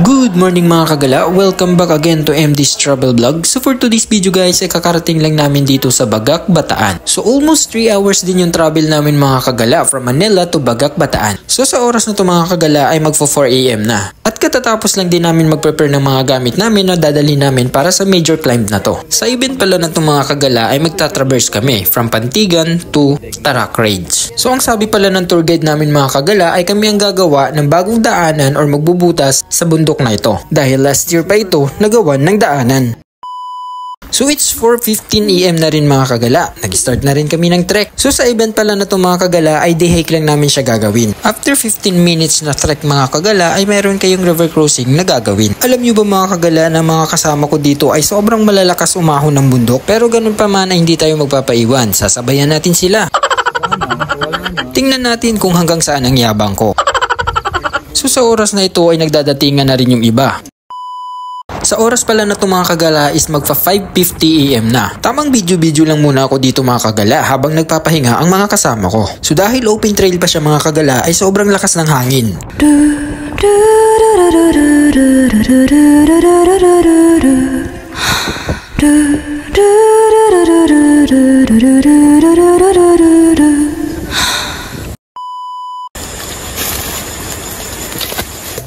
Good morning mga kagala, welcome back again to MD's Travel Vlog. So for today's video guys, ay kakarating lang namin dito sa Bagak, Bataan. So almost 3 hours din yung travel namin mga kagala from Manila to Bagak, Bataan. So sa oras na to mga kagala ay magfo 4 AM na. At katatapos lang din namin mag-prepare ng mga gamit namin na dadalhin namin para sa major climb na to. Sa event pala na to mga kagala ay magta-traverse kami from Pantigan to Tarak Ridge. So ang sabi pala ng tour guide namin mga kagala ay kami ang gagawa ng bagong daanan or magbubutas sa bundok na ito. Dahil last year pa ito nagawan ng daanan. So it's 4:15 AM na rin mga kagala. Nag-start na rin kami ng trek. So sa event pala na ito mga kagala ay day hike lang namin siya gagawin. After 15 minutes na trek mga kagala ay mayroon kayong river crossing na gagawin. Alam nyo ba mga kagala na mga kasama ko dito ay sobrang malalakas umahon ng bundok? Pero ganun pa man ay hindi tayo magpapaiwan. Sasabayan natin sila. Tingnan natin kung hanggang saan ang yabang ko. So sa oras na ito ay nagdadatingan na rin yung iba. Sa oras pala na ito mga kagala is magfa 5:50 AM na. Tamang video lang muna ako dito mga kagala habang nagpapahinga ang mga kasama ko. So dahil open trail pa siya mga kagala ay sobrang lakas ng hangin.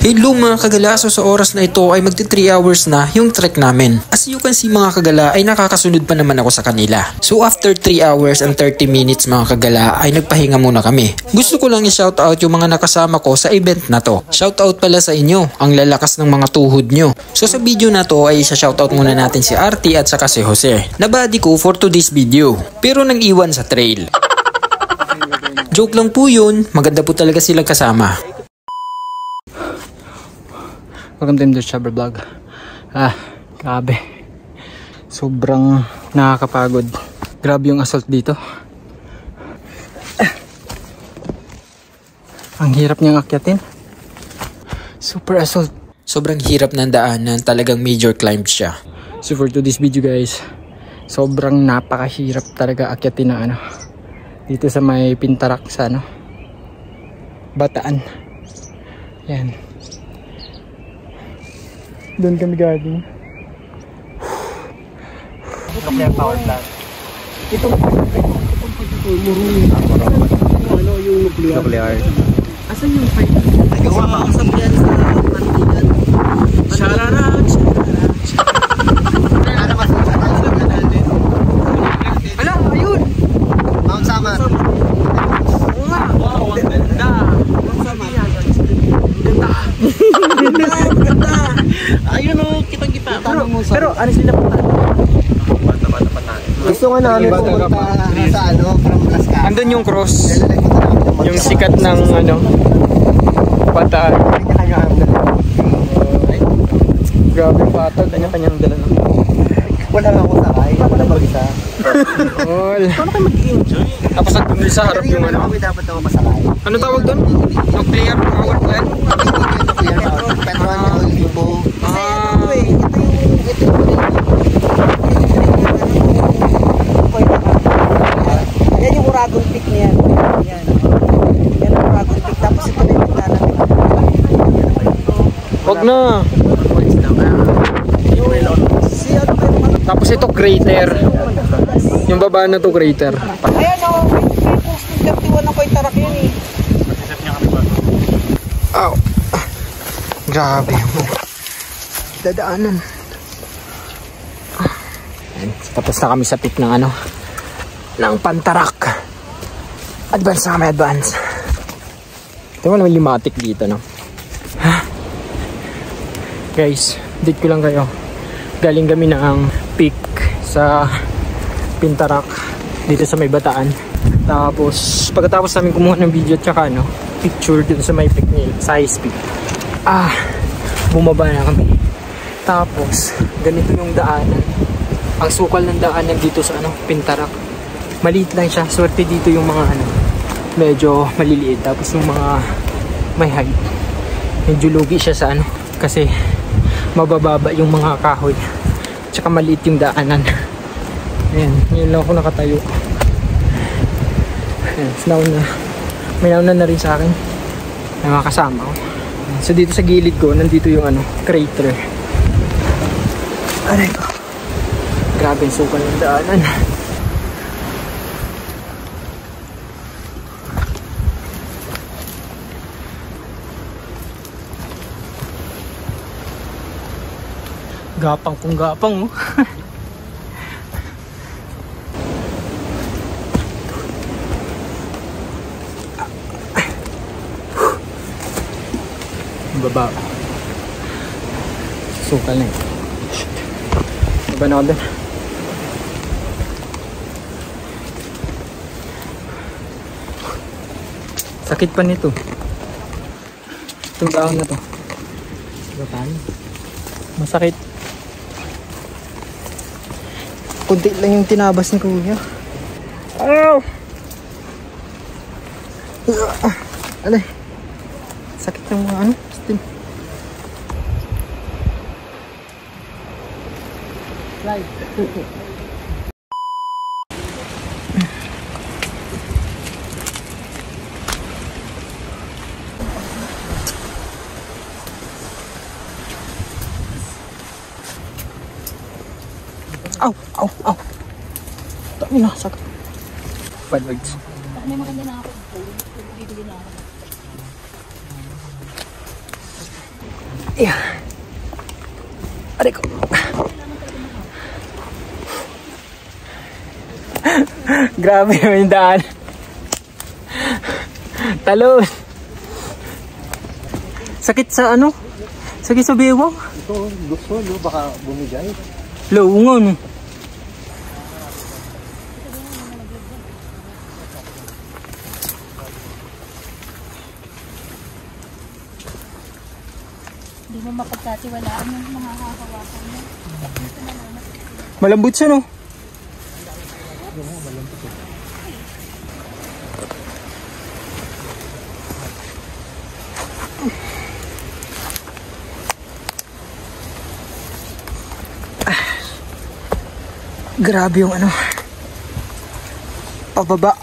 Hello mga kagala, so sa oras na ito ay magti 3 hours na yung trek namin. As you can see mga kagala ay nakakasunod pa naman ako sa kanila. So after 3 hours and 30 minutes mga kagala ay nagpahinga muna kami. Gusto ko lang i-shoutout yung mga nakasama ko sa event na to. Shoutout pala sa inyo, ang lalakas ng mga tuhod nyo. So sa video na to ay isa-shoutout muna natin si Artie at saka si Jose. Nabady ko for today's video, pero nang iwan sa trail. Joke lang po yun, maganda po talaga silang kasama. Welcome to MD's Travel Vlog. Grabe. Sobrang nakakapagod. Grabe yung assault dito. Ang hirap niyang akyatin. Super assault. Sobrang hirap ng daanan, talagang major climb siya. So for today's video guys, sobrang napakahirap talaga akyatin na dito sa may Pintarak sa Bataan. Yan. Doon kami galing. Nuclear power plant. Itong ano yung nuclear? Asan yung pipe? Nagawa ka sa yan sa Pantigan. Shararat! Ala, ayun! Mount Samar. Oo nga! Wow, ang ganda! Mount Samar. Ganda! Ayun o, kitang-kita. Pero ano sila punta? Gusto nga namin pumunta sa from Cascada. Andun yung cross. Yung sikat ng Bataan. Grabe yung patag. Kanya-kanyang dala na. Wala nga ako sakay. Wala mag-isa. Paano kayo mag-enjoy? Tapos nagpumili sa harap yung Kami dapat na masakay. Ano tawag doon? Nuclear power plant? Petrol, libo. Yan yung Uragon Peak niya. Yan. Yan ang Uragon Peak. Tapos ito na yung punta natin. Wag na. Tapos ito crater. Yung baba na to crater. Ayan o. May post ng 31 ako yung tarak yun eh. Ow. Grabe. Dadaanan. Tapos na kami sa peak ng ng Pantarak. Advance na kami, advance. Ito mo naman limatic dito, no? Guys, date ko lang kayo. Galing kami na ang peak sa Pintarak dito sa may Bataan. Tapos pagkatapos namin kumuha ng video at saka picture dito sa may peak niya, sa high speed. Bumaba na kami. Tapos, ganito yung daanan. Ang sukal ng daanan dito sa ano, Pintarak. Maliit lang siya. Swerte dito yung mga ano, medyo maliliit. Tapos yung mga may height, medyo lugi siya sa ano, kasi mabababa yung mga kahoy. Tsaka maliit yung daanan. Ayan, yun lang ako nakatayo. Ayan, may nauna na rin sa akin. May mga kasama ko. So dito sa gilid ko, nandito yung ano, crater. Aray ko. Grabe yung sukal ng daanan. Gapang kung gapang, oh. Baba. Sukal na yun. Baba na ako dun. Sakit pa nito. Itong dahon na to. Masakit. Kunti lang yung tinabas ni kuya. Ow! Alay. Sakit ng mga ano. Still. Slide. Ow! Ow! Ow! Dami na, sakit. Bad words. May maganda na ako. Bibili na ako. Yeah. Aray ko. Grabe yung daan. Talon. Sakit sa ano? Sakit sa bewang. Ito, gusto, no? Baka bumigay. Laungan. Hindi mo mapagkatiwalaan yung mga hahawakan mo. Malambot siya, no? Grabe yung ano, pababa.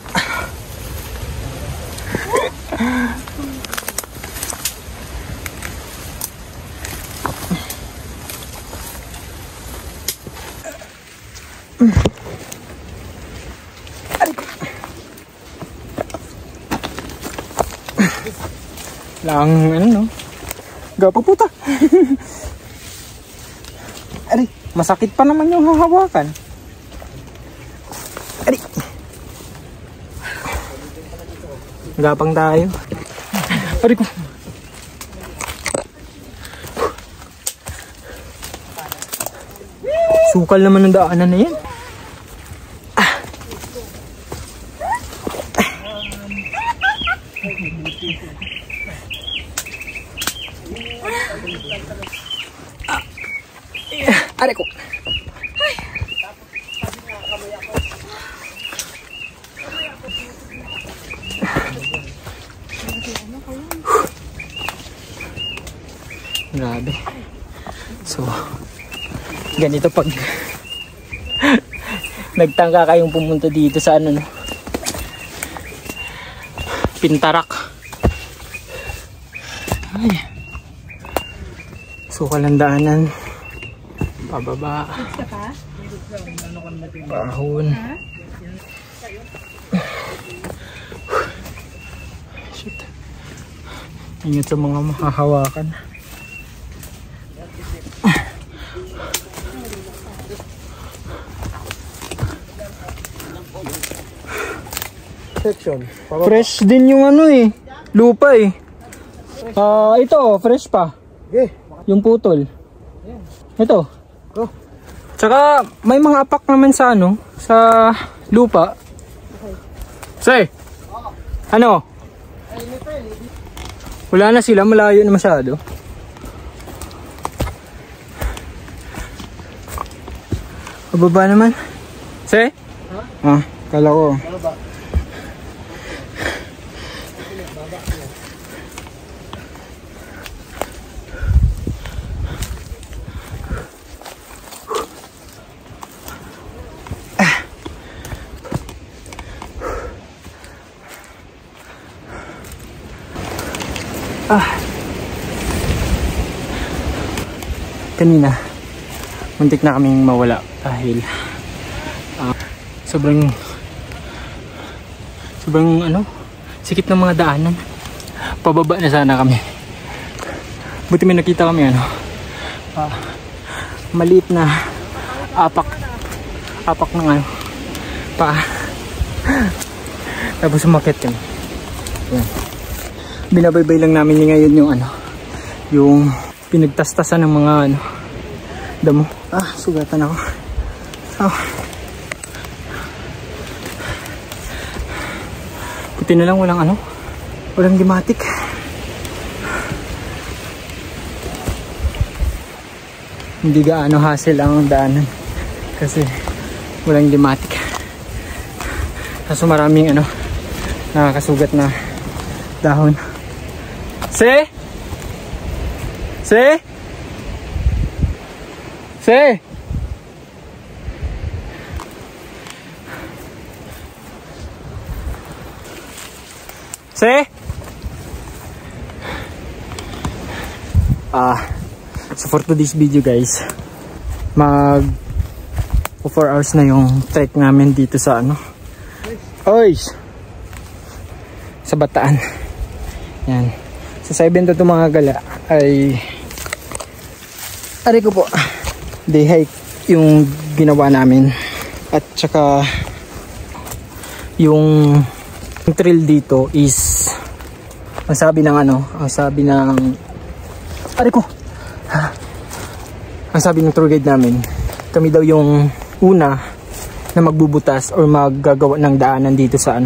Lang ano, no? Gapa puta. Aray, masakit pa naman yung hahawakan. Aray. Gapang tayo. Aray ko. Sukal naman ng daanan na yan. Aray ko. Grabe. So, ganito pag nagtangka kayong pumunta dito sa ano, no? Pintarak. Ay. Sukal ng daanan. Pababa. Pahon. Shit. Ingat sa mga mahahawakan. Section. Fresh din yung ano eh. Lupa eh. Ito, fresh pa. Okay. Yung putol. Ito. Oh. Tsaka may mga apak naman sa ano, sa lupa. Say. Ano? Wala na sila, malayo na masyado. Bababa naman. Se? Ah, kala ko. Kanina muntik na kaming mawala dahil sobrang sikip ng mga daanan. Pababa na sana kami. Buti may nakita kami maliit na apak ng tapos umakyat kami. Yan. Binabaybay lang namin ngayon yung pinagtastasan ng mga damo. Sugatan ako. Buti na lang walang gimatik. Hindi gaano hassle ang daanan kasi walang gimatik. Kaso maraming nakakasugat na dahon. Se? So for today's video guys, 4 hours na yung trek namin dito sa sa Bataan. Yan. Sa 7 to mga gala ay ko po day hike yung ginawa namin, at saka yung trail dito is ang sabi ng tour guide namin, kami daw yung una na magbubutas or maggagawa ng daanan dito sa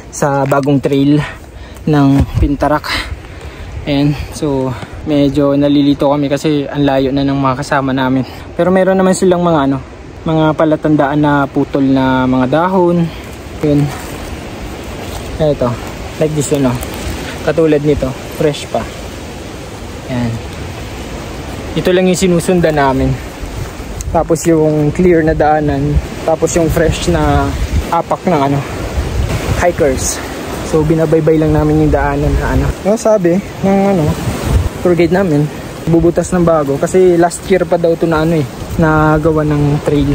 sa bagong trail ng Pintarak. And so medyo nalilito kami kasi ang layo na ng mga kasama namin. Pero meron naman silang mga mga palatandaan na putol na mga dahon. Yun. Ito, like this katulad nito, fresh pa. Yan. Ito lang yung sinusundan namin. Tapos yung clear na daanan, tapos yung fresh na apak ng hikers. So binabaybay lang namin yung daanan na sabi ng tour guide namin, bubutas ng bago kasi last year pa daw ito na gawa ng trail.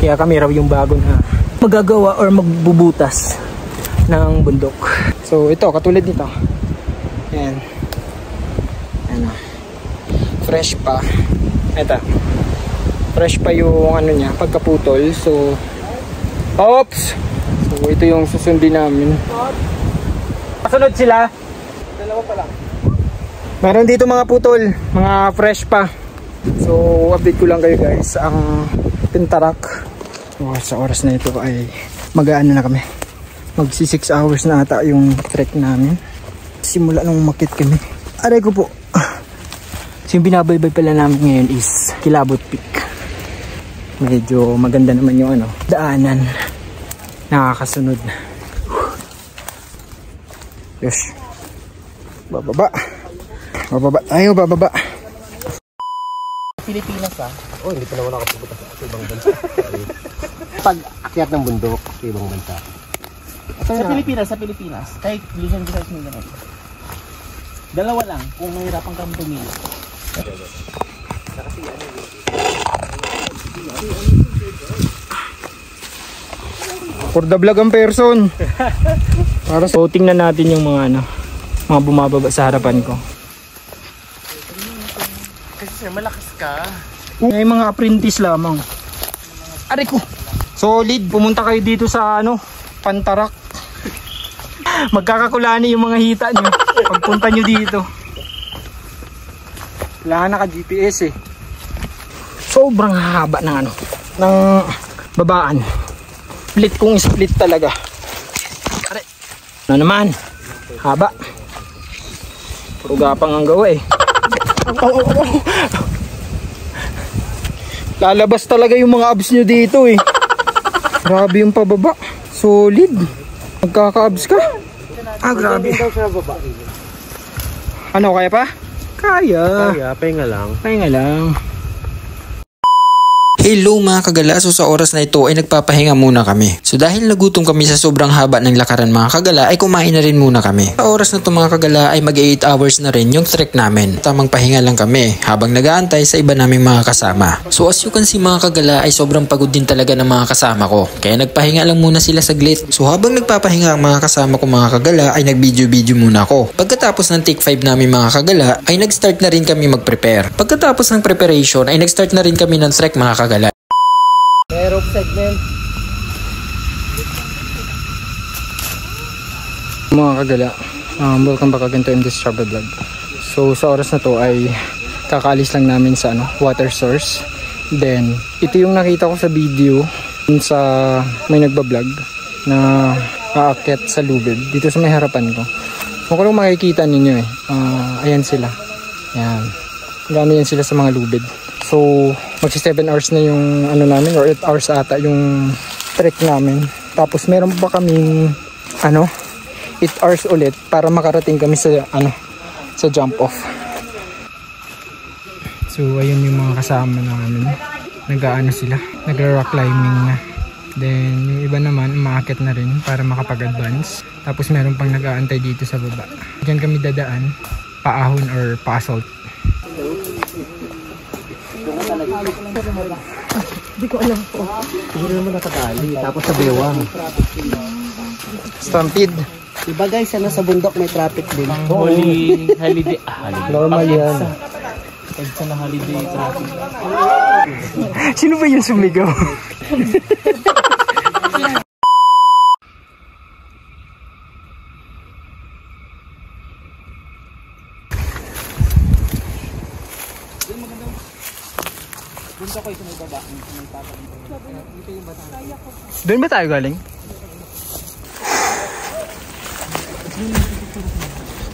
Kaya kami raw yung bago na magagawa or magbubutas ng bundok. So ito, katulad nito. Yan. Fresh pa. Ito. Fresh pa yung niya, pagkaputol. So oops! So ito yung susundin namin. Kasunod sila. Dalawa pa lang. Meron dito mga putol, mga fresh pa. So update ko lang kayo guys, ang Pintarak. So, sa oras na ito ay na kami. Magsi 6 hours na ata yung trek namin. Simula nung umakyat kami. Aray ko po. So yung binabaybay pala namin ngayon is Kilabot Peak. Medyo maganda naman yung daanan. Nakakasunod. Yes. Bababa tayo, bababa. Pilipinas hindi pa naman nakapunta sa ibang bansa. Pag akyat ng bundok sa ibang bansa. Sa Pilipinas, kahit Luzon, Visayas, Mindanao. Dalawa lang kung mahirapan kang tumili. For the vlog ang person. Para so tingnan natin yung mga mga bumababa sa harapan ko. Kasi malakas ka. May mga apprentice lamang. Aray ko. Solid, pumunta kayo dito sa Pintarak. Magkakakulani yung mga hita nyo pagpunta nyo dito. Wala naka GPS Sobrang haba ng ng babaan. Split kung split talaga. Aray. Naman. Haba. Puro gapang ang gawa Lalabas talaga yung mga abs nyo dito eh. Grabe yung pababa. Solid. Magkaka-abs ka. Grabe. Ano, kaya pa? Kaya. Pahinga lang. Pahinga lang. Hello mga kagala, so sa oras na ito ay nagpapahinga muna kami. So dahil nagutom kami sa sobrang haba ng lakaran mga kagala ay kumain na rin muna kami. Sa oras na ito mga kagala ay mag 8 hours na rin yung trek namin. Tamang pahinga lang kami habang nag-aantay sa iba naming mga kasama. So as you can see mga kagala ay sobrang pagod din talaga ng mga kasama ko. Kaya nagpahinga lang muna sila saglit. So habang nagpapahinga ang mga kasama ko mga kagala ay nag-video muna ako. Pagkatapos ng take 5 namin mga kagala ay nag-start na rin kami mag-prepare. Pagkatapos ng preparation ay nag-start na rin kami ng trek mga kagala. Aerob segment. Mga kagala, welcome back again to MD's Travel Vlog. So sa oras na to ay kakaalis lang namin sa water source. Then ito yung nakita ko sa video sa may nagbablog na aakyat sa lubid dito sa may harapan ko. Kung makikita ninyo ayan sila. Ayan. Gano'n yan sila sa mga lubid. So, magsi 7 hours na yung namin or 8 hours ata yung trek namin. Tapos meron pa kaming 8 hours ulit para makarating kami sa sa jump off. So, ayun yung mga kasama namin. Sila, nagra-rock climbing na. Then, yung iba naman umaakit na rin para makapag-advance. Tapos meron pang nag-aantay dito sa baba. Diyan kami dadaan, paahon or pa-assault. Hindi ko alam po. Siguro naman nakadali. Tapos sa bewang. Stampede. Diba guys, sa bundok may traffic din. Holiday. Normal yan. Pagsa na holiday traffic. Sino ba yung sumigaw? Doon ba tayo galing?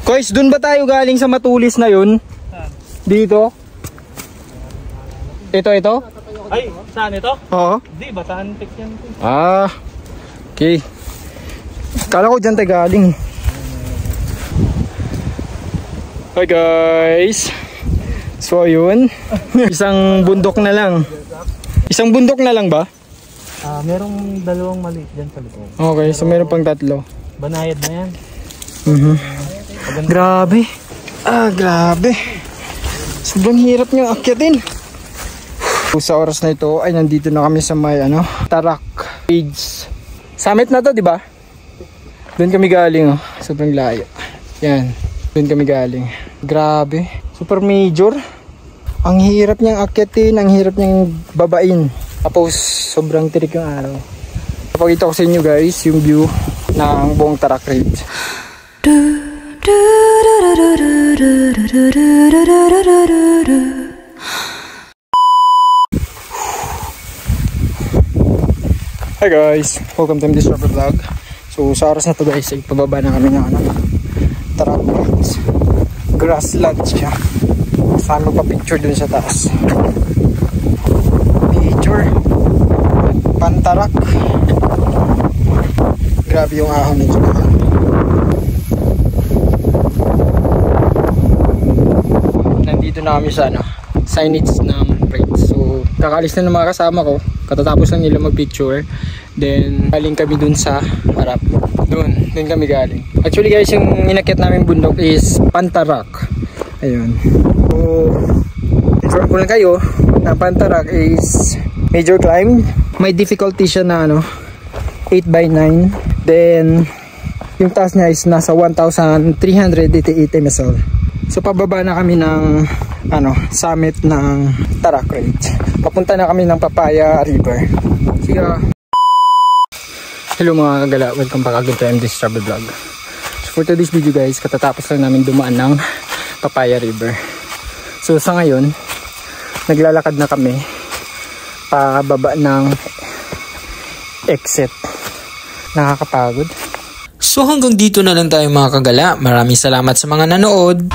Kois, doon ba tayo galing sa matulis na yun? Dito? Ito? Ay, saan ito? Oo. Hindi, Bataan Peak yan. Okay. Kala ko dyan tayo galing. Hi guys. So ayun. Isang bundok na lang. Isang bundok na lang ba? Merong dalawang maliit dyan sa likod. Okay, so meron pang 3. Banayad na yan. Grabe. Grabe. Sobrang hirap niyang akyatin. Sa oras na ito ay nandito na kami sa may Tarak Ridge. Summit na to, di ba? Doon kami galing, sobrang layo. Yan, doon kami galing. Grabe. Super major. Ang hirap niyang akyatin, ang hirap niyang babain. Tapos sobrang tirik yung araw. Papakita ko sa inyo guys yung view ng buong Tarak Ridge. Hi guys, welcome to MD's Travel Vlog. So sa oras na to guys ay pababa na kami ng Tarak Ridge. Grassland siya. Saan magpa-picture dun sa taas. Picture Pantarak. Grabe yung ahon nito. Nandito na kami sa signage ng Ridge. So kakaalis na ng mga kasama ko. Katatapos lang nila mag-picture. Then galing kami dun sa harap. Doon kami galing. Actually guys, yung inakyat namin bundok is Pantarak. Ayun. So inform ko lang kayo na Pantarak is major climb. May difficulty siya na 8x9. Then yung taas niya is nasa 1,388 MSL. So pababa na kami ng summit ng Tarak Ridge. Papunta na kami ng Papaya River. Sige. Hello mga kagala, welcome back again to MD's Travel Vlog. So for today's video guys, katatapos lang namin dumaan ng Papaya River. So sa ngayon, naglalakad na kami pababa ng exit. Nakakapagod. So hanggang dito na lang tayo mga kagala. Maraming salamat sa mga nanood.